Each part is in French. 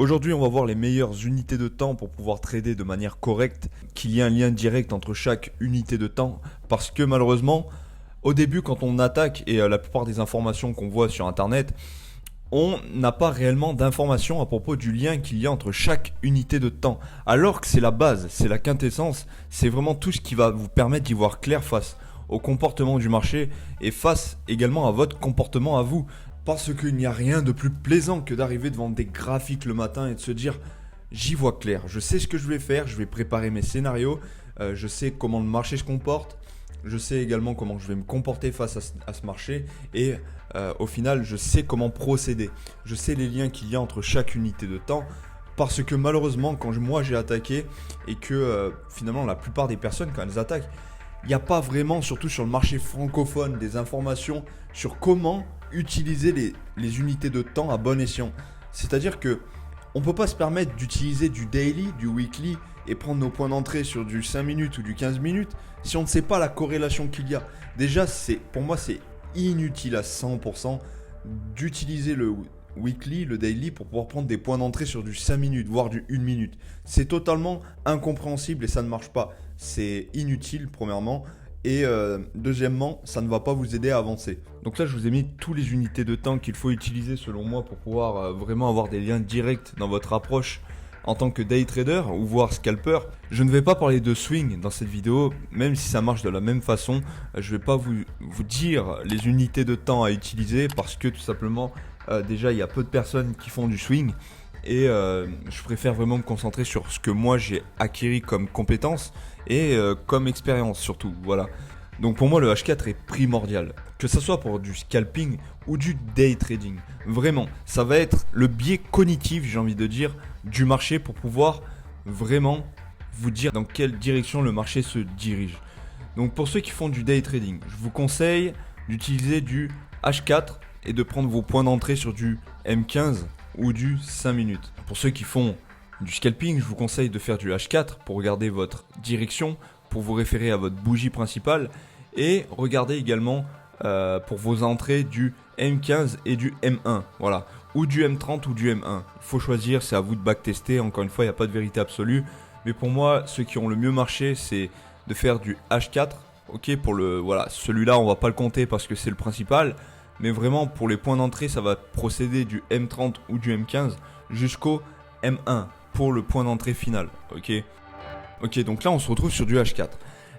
Aujourd'hui, on va voir les meilleures unités de temps pour pouvoir trader de manière correcte, qu'il y ait un lien direct entre chaque unité de temps, parce que malheureusement, au début, quand on attaque, et la plupart des informations qu'on voit sur Internet, on n'a pas réellement d'informations à propos du lien qu'il y a entre chaque unité de temps. Alors que c'est la base, c'est la quintessence, c'est vraiment tout ce qui va vous permettre d'y voir clair face au comportement du marché et face également à votre comportement à vous. Parce qu'il n'y a rien de plus plaisant que d'arriver devant des graphiques le matin et de se dire j'y vois clair, je sais ce que je vais faire, je vais préparer mes scénarios, je sais comment le marché se comporte, je sais également comment je vais me comporter face à ce marché et au final je sais comment procéder. Je sais les liens qu'il y a entre chaque unité de temps parce que malheureusement quand moi j'ai attaqué et que finalement la plupart des personnes quand elles attaquent, il n'y a pas vraiment, surtout sur le marché francophone, des informations sur comment utiliser les unités de temps à bon escient. C'est-à-dire que on ne peut pas se permettre d'utiliser du daily, du weekly et prendre nos points d'entrée sur du 5 minutes ou du 15 minutes si on ne sait pas la corrélation qu'il y a. Déjà, pour moi, c'est inutile à 100% d'utiliser le weekly, le daily pour pouvoir prendre des points d'entrée sur du 5 minutes, voire du 1 minute. C'est totalement incompréhensible et ça ne marche pas. C'est inutile, premièrement. Et deuxièmement, ça ne va pas vous aider à avancer. Donc là, je vous ai mis toutes les unités de temps qu'il faut utiliser selon moi pour pouvoir vraiment avoir des liens directs dans votre approche en tant que day trader ou voire scalper. Je ne vais pas parler de swing dans cette vidéo, même si ça marche de la même façon. Je ne vais pas vous dire les unités de temps à utiliser parce que tout simplement, déjà, il y a peu de personnes qui font du swing. Et je préfère vraiment me concentrer sur ce que moi j'ai acquis comme compétences et comme expérience surtout, voilà. Donc pour moi le H4 est primordial, que ce soit pour du scalping ou du day trading. Vraiment, ça va être le biais cognitif, j'ai envie de dire, du marché pour pouvoir vraiment vous dire dans quelle direction le marché se dirige. Donc pour ceux qui font du day trading, je vous conseille d'utiliser du H4 et de prendre vos points d'entrée sur du M15 ou du 5 minutes. Pour ceux qui font du scalping, je vous conseille de faire du H4 pour regarder votre direction, pour vous référer à votre bougie principale et regardez également pour vos entrées du M15 et du M1, voilà, ou du M30 ou du M1. Il faut choisir, c'est à vous de backtester, encore une fois, il n'y a pas de vérité absolue, mais pour moi, ceux qui ont le mieux marché, c'est de faire du H4, ok, voilà, celui-là, on va pas le compter parce que c'est le principal. Mais vraiment, pour les points d'entrée, ça va procéder du M30 ou du M15 jusqu'au M1 pour le point d'entrée final. Ok, donc là, on se retrouve sur du H4.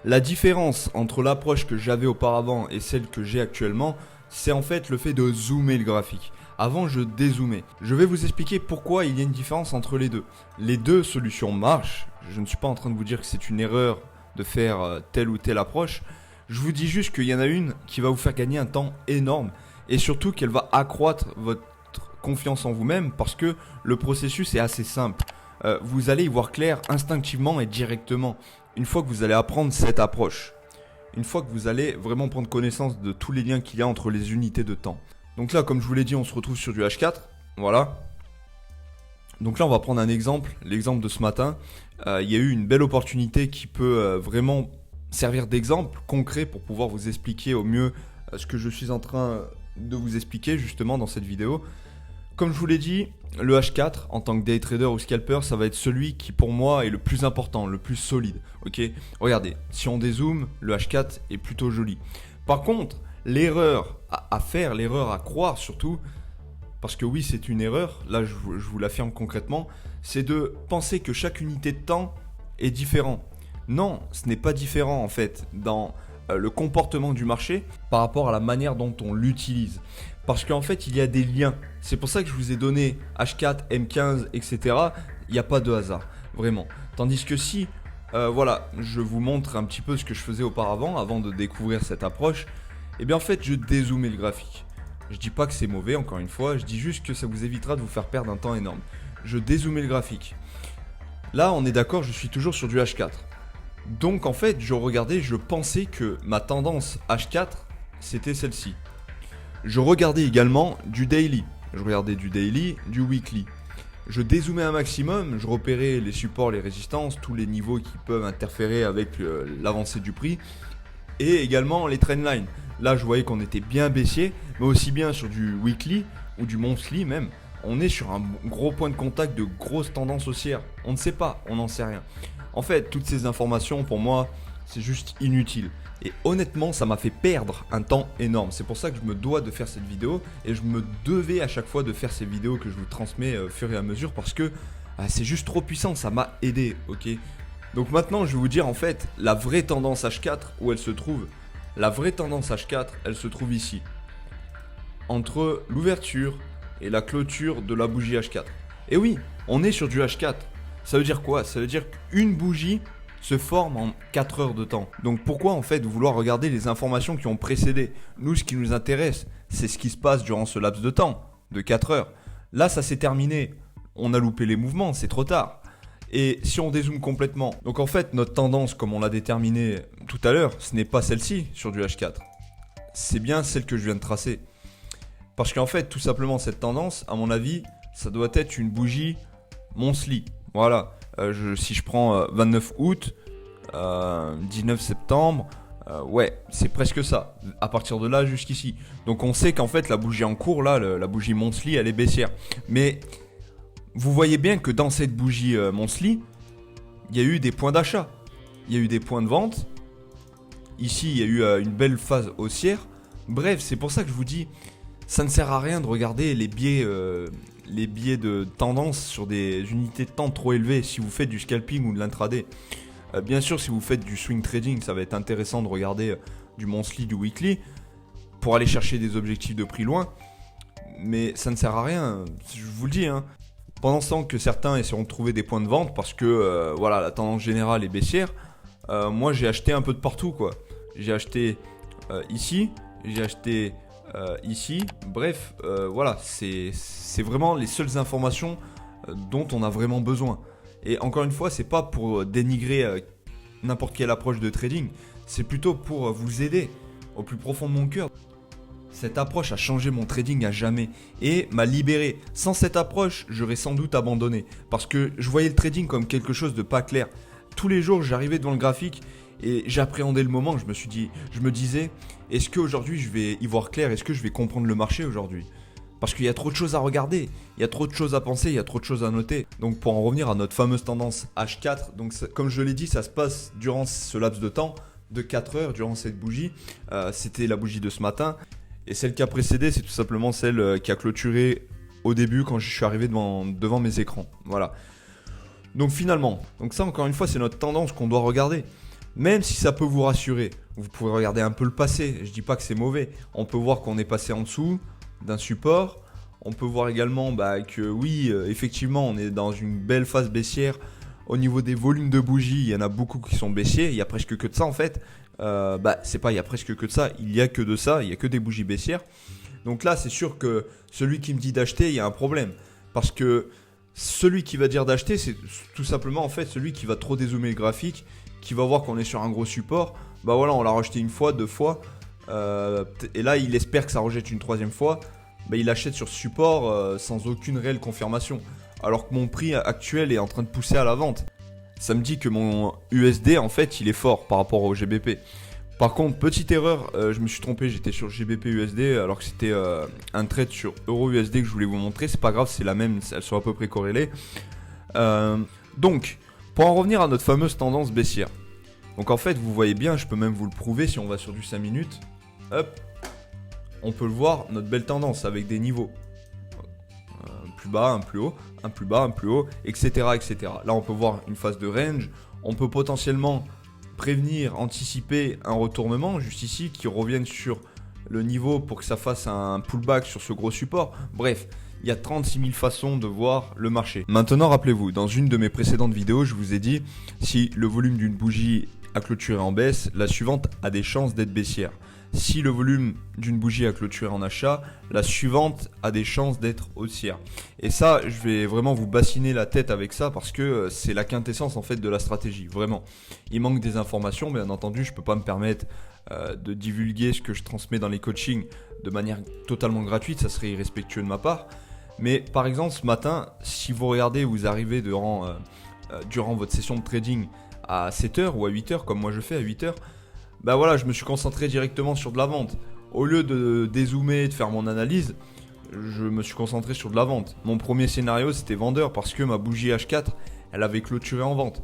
La différence entre l'approche que j'avais auparavant et celle que j'ai actuellement, c'est en fait le fait de zoomer le graphique. Avant, je dézoomais. Je vais vous expliquer pourquoi il y a une différence entre les deux. Les deux solutions marchent. Je ne suis pas en train de vous dire que c'est une erreur de faire telle ou telle approche. Je vous dis juste qu'il y en a une qui va vous faire gagner un temps énorme. Et surtout qu'elle va accroître votre confiance en vous-même parce que le processus est assez simple. Vous allez y voir clair instinctivement et directement une fois que vous allez apprendre cette approche. Une fois que vous allez vraiment prendre connaissance de tous les liens qu'il y a entre les unités de temps. Donc là, comme je vous l'ai dit, on se retrouve sur du H4. Voilà. Donc là, on va prendre un exemple. L'exemple de ce matin. Il y a eu une belle opportunité qui peut vraiment servir d'exemple concret pour pouvoir vous expliquer au mieux ce que je suis en train de vous expliquer justement dans cette vidéo. Comme je vous l'ai dit, le H4 en tant que day trader ou scalper, ça va être celui qui pour moi est le plus important, le plus solide. Ok, regardez, si on dézoome, le H4 est plutôt joli. Par contre, l'erreur à faire, l'erreur à croire surtout, parce que oui c'est une erreur, là je vous l'affirme concrètement, c'est de penser que chaque unité de temps est différent. Non, ce n'est pas différent en fait dans le comportement du marché par rapport à la manière dont on l'utilise. Parce qu'en fait, il y a des liens. C'est pour ça que je vous ai donné H4, M15, etc. Il n'y a pas de hasard, vraiment. Tandis que si, voilà, je vous montre un petit peu ce que je faisais auparavant, avant de découvrir cette approche, eh bien en fait, je dézoomais le graphique. Je dis pas que c'est mauvais, encore une fois, je dis juste que ça vous évitera de vous faire perdre un temps énorme. Je dézoomais le graphique. Là, on est d'accord, je suis toujours sur du H4. Donc en fait, je regardais, je pensais que ma tendance H4, c'était celle-ci. Je regardais également du daily. Je regardais du daily, du weekly. Je dézoomais un maximum, je repérais les supports, les résistances, tous les niveaux qui peuvent interférer avec l'avancée du prix. Et également les trendlines. Là, je voyais qu'on était bien baissier, mais aussi bien sur du weekly ou du monthly même. on est sur un gros point de contact de grosses tendances haussières. On ne sait pas, on n'en sait rien. En fait, toutes ces informations, pour moi, c'est juste inutile. Et honnêtement, ça m'a fait perdre un temps énorme. C'est pour ça que je me dois de faire cette vidéo et je me devais à chaque fois de faire ces vidéos que je vous transmets au fur et à mesure parce que c'est juste trop puissant, ça m'a aidé, ok. Donc maintenant, je vais vous dire en fait la vraie tendance H4 où elle se trouve. La vraie tendance H4, elle se trouve ici. Entre l'ouverture et la clôture de la bougie H4. Et oui, on est sur du H4. Ça veut dire quoi? Ça veut dire qu'une bougie se forme en 4 heures de temps. Donc pourquoi en fait vouloir regarder les informations qui ont précédé? Nous, ce qui nous intéresse, c'est ce qui se passe durant ce laps de temps, de 4 heures. Là, ça s'est terminé. On a loupé les mouvements, c'est trop tard. Et si on dézoome complètement, donc en fait notre tendance comme on l'a déterminé tout à l'heure, ce n'est pas celle-ci sur du H4. C'est bien celle que je viens de tracer. Parce qu'en fait tout simplement cette tendance, à mon avis, ça doit être une bougie monthly. Voilà, si je prends 29 août, 19 septembre, ouais, c'est presque ça. À partir de là jusqu'ici. Donc on sait qu'en fait la bougie en cours, là, la bougie monthly, elle est baissière. Mais vous voyez bien que dans cette bougie monthly, il y a eu des points d'achat. Il y a eu des points de vente. Ici, il y a eu une belle phase haussière. Bref, c'est pour ça que je vous dis, ça ne sert à rien de regarder les biais de tendance sur des unités de temps trop élevées si vous faites du scalping ou de l'intraday. Bien sûr, si vous faites du swing trading, ça va être intéressant de regarder du monthly, du weekly pour aller chercher des objectifs de prix loin. Mais ça ne sert à rien, je vous le dis, hein. Pendant ce temps que certains essaieront de trouver des points de vente parce que voilà, la tendance générale est baissière, moi j'ai acheté un peu de partout, quoi. J'ai acheté ici, j'ai acheté ici, bref, voilà, c'est vraiment les seules informations dont on a vraiment besoin. Et encore une fois, c'est pas pour dénigrer n'importe quelle approche de trading, c'est plutôt pour vous aider au plus profond de mon cœur. Cette approche a changé mon trading à jamais et m'a libéré. Sans cette approche, j'aurais sans doute abandonné parce que je voyais le trading comme quelque chose de pas clair. Tous les jours, j'arrivais devant le graphique et j'appréhendais le moment. Je me disais, est-ce qu'aujourd'hui je vais y voir clair? Est-ce que je vais comprendre le marché aujourd'hui? Parce qu'il y a trop de choses à regarder, il y a trop de choses à penser, il y a trop de choses à noter. Donc pour en revenir à notre fameuse tendance H4, donc comme je l'ai dit, ça se passe durant ce laps de temps de 4 heures, durant cette bougie. C'était la bougie de ce matin. Et celle qui a précédé, c'est tout simplement celle qui a clôturé au début quand je suis arrivé devant mes écrans. Voilà. Donc finalement, donc ça encore une fois, c'est notre tendance qu'on doit regarder. Même si ça peut vous rassurer, vous pouvez regarder un peu le passé. Je dis pas que c'est mauvais. On peut voir qu'on est passé en dessous d'un support. On peut voir également que oui, effectivement, on est dans une belle phase baissière. Au niveau des volumes de bougies, il y en a beaucoup qui sont baissiers. Il y a presque que de ça en fait. C'est pas il y a presque que de ça, il y a que de ça, il y a que des bougies baissières. Donc là, c'est sûr que celui qui me dit d'acheter, il y a un problème. Parce que celui qui va dire d'acheter, c'est tout simplement en fait celui qui va trop dézoomer le graphique, qui va voir qu'on est sur un gros support. Bah voilà, on l'a rejeté une fois, deux fois. Et là, il espère que ça rejette une troisième fois. Il achète sur ce support sans aucune réelle confirmation. Alors que mon prix actuel est en train de pousser à la vente. Ça me dit que mon USD en fait il est fort par rapport au GBP. Par contre, petite erreur, je me suis trompé, j'étais sur GBP USD alors que c'était un trade sur Euro USD que je voulais vous montrer. C'est pas grave, c'est la même, elles sont à peu près corrélées. Donc, pour en revenir à notre fameuse tendance baissière. Donc en fait, vous voyez bien, je peux même vous le prouver si on va sur du 5 minutes. Hop, on peut le voir, notre belle tendance avec des niveaux. Plus bas, un plus haut, un plus bas, un plus haut, etc., etc. Là, on peut voir une phase de range. On peut potentiellement prévenir, anticiper un retournement, juste ici, qui revienne sur le niveau pour que ça fasse un pullback sur ce gros support. Bref, il y a 36 000 façons de voir le marché. Maintenant, rappelez-vous, dans une de mes précédentes vidéos, je vous ai dit, si le volume d'une bougie a clôturé en baisse, la suivante a des chances d'être baissière. Si le volume d'une bougie a clôturé en achat, la suivante a des chances d'être haussière. Et ça, je vais vraiment vous bassiner la tête avec ça parce que c'est la quintessence en fait de la stratégie, vraiment. Il manque des informations, bien entendu, je ne peux pas me permettre de divulguer ce que je transmets dans les coachings de manière totalement gratuite, ça serait irrespectueux de ma part. Mais par exemple, ce matin, si vous regardez, vous arrivez durant votre session de trading à 7h ou à 8h, comme moi je fais à 8h, voilà, je me suis concentré directement sur de la vente. Au lieu de dézoomer, de faire mon analyse, je me suis concentré sur de la vente. Mon premier scénario, c'était vendeur parce que ma bougie H4, elle avait clôturé en vente.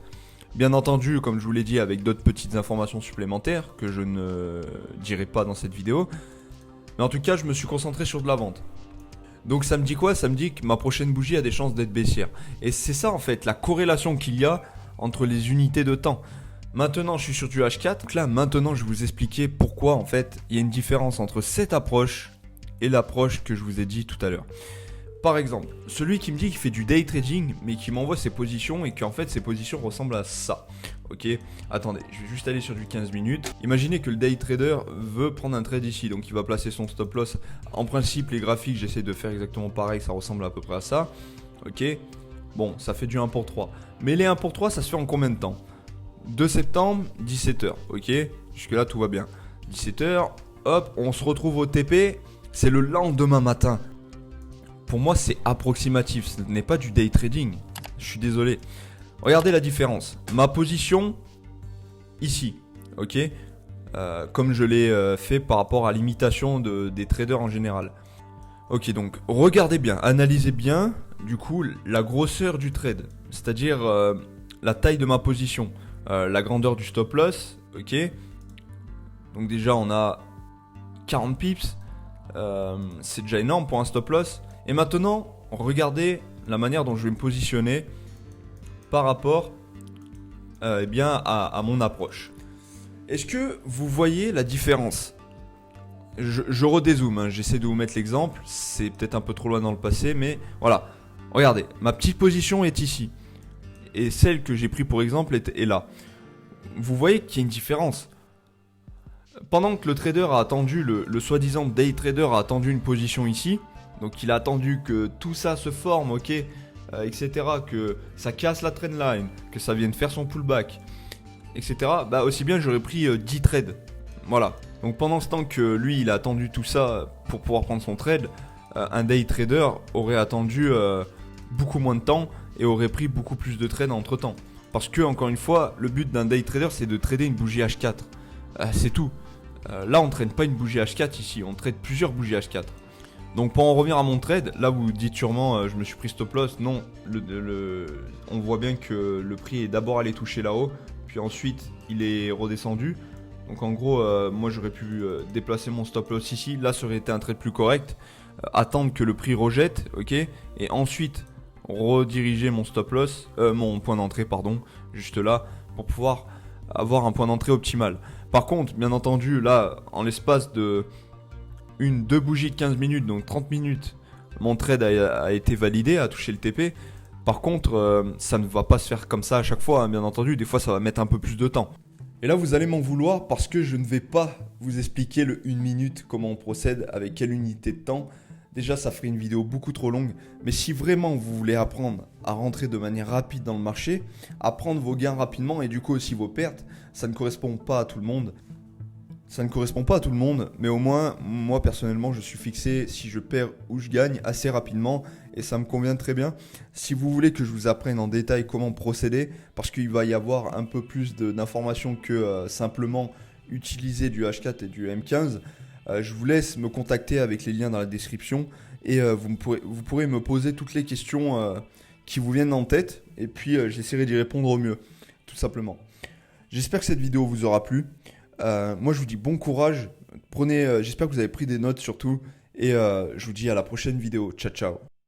Bien entendu, comme je vous l'ai dit, avec d'autres petites informations supplémentaires que je ne dirai pas dans cette vidéo. Mais en tout cas, je me suis concentré sur de la vente. Donc ça me dit quoi? Ça me dit que ma prochaine bougie a des chances d'être baissière. Et c'est ça en fait, la corrélation qu'il y a entre les unités de temps. Maintenant, je suis sur du H4. Donc là, maintenant, je vais vous expliquer pourquoi en fait, il y a une différence entre cette approche et l'approche que je vous ai dit tout à l'heure. Par exemple, celui qui me dit qu'il fait du day trading, mais qui m'envoie ses positions et qu'en fait ses positions ressemblent à ça. Ok, attendez, je vais juste aller sur du 15 minutes. Imaginez que le day trader veut prendre un trade ici, donc il va placer son stop loss. En principe, les graphiques, j'essaie de faire exactement pareil, ça ressemble à peu près à ça. Ok, bon, ça fait du 1 pour 3. Mais les 1 pour 3, ça se fait en combien de temps? 2 septembre, 17h. Ok, jusque là tout va bien. 17h, hop, on se retrouve au TP, c'est le lendemain matin. Pour moi, c'est approximatif, ce n'est pas du day trading. Je suis désolé. Regardez la différence. Ma position, ici, ok, comme je l'ai fait par rapport à l'imitation des traders en général. Ok, donc regardez bien, analysez bien, du coup, la grosseur du trade. C'est-à-dire la taille de ma position, la grandeur du stop loss, ok. Donc déjà, on a 40 pips, c'est déjà énorme pour un stop loss. Et maintenant, regardez la manière dont je vais me positionner par rapport eh bien, à mon approche. Est-ce que vous voyez la différence? Je redézoome, hein, j'essaie de vous mettre l'exemple. C'est peut-être un peu trop loin dans le passé, mais voilà. Regardez, ma petite position est ici. Et celle que j'ai pris pour exemple est là. Vous voyez qu'il y a une différence. Pendant que le trader a attendu, le soi-disant day trader a attendu une position ici. Donc il a attendu que tout ça se forme, ok, etc. Que ça casse la trendline, que ça vienne faire son pullback, etc. Bah aussi bien j'aurais pris 10 trades. Voilà. Donc pendant ce temps que lui il a attendu tout ça pour pouvoir prendre son trade, un day trader aurait attendu beaucoup moins de temps et aurait pris beaucoup plus de trades entre temps. Parce que encore une fois, le but d'un day trader c'est de trader une bougie H4. C'est tout. Là on ne traîne pas une bougie H4 ici, on trade plusieurs bougies H4. Donc pour en revenir à mon trade, là vous dites sûrement je me suis pris stop loss. Non, on voit bien que le prix est d'abord allé toucher là-haut, puis ensuite il est redescendu. Donc en gros, moi j'aurais pu déplacer mon stop loss ici. Là ça aurait été un trade plus correct. Attendre que le prix rejette, ok, et ensuite rediriger mon stop loss, mon point d'entrée pardon, juste là, pour pouvoir avoir un point d'entrée optimal. Par contre, bien entendu, là, en l'espace de deux bougies de 15 minutes, donc 30 minutes, mon trade a été validé, a touché le TP. Par contre, ça ne va pas se faire comme ça à chaque fois, hein, bien entendu. Des fois, ça va mettre un peu plus de temps. Et là, vous allez m'en vouloir parce que je ne vais pas vous expliquer le 1 minute, comment on procède, avec quelle unité de temps. Déjà, ça ferait une vidéo beaucoup trop longue. Mais si vraiment vous voulez apprendre à rentrer de manière rapide dans le marché, à prendre vos gains rapidement et du coup aussi vos pertes, ça ne correspond pas à tout le monde. Ça ne correspond pas à tout le monde, mais au moins, moi personnellement, je suis fixé si je perds ou je gagne assez rapidement et ça me convient très bien. Si vous voulez que je vous apprenne en détail comment procéder, parce qu'il va y avoir un peu plus d'informations que simplement utiliser du H4 et du M15, je vous laisse me contacter avec les liens dans la description et vous pourrez me poser toutes les questions qui vous viennent en tête et puis j'essaierai d'y répondre au mieux, tout simplement. J'espère que cette vidéo vous aura plu. Moi je vous dis bon courage, j'espère que vous avez pris des notes surtout et je vous dis à la prochaine vidéo, ciao ciao.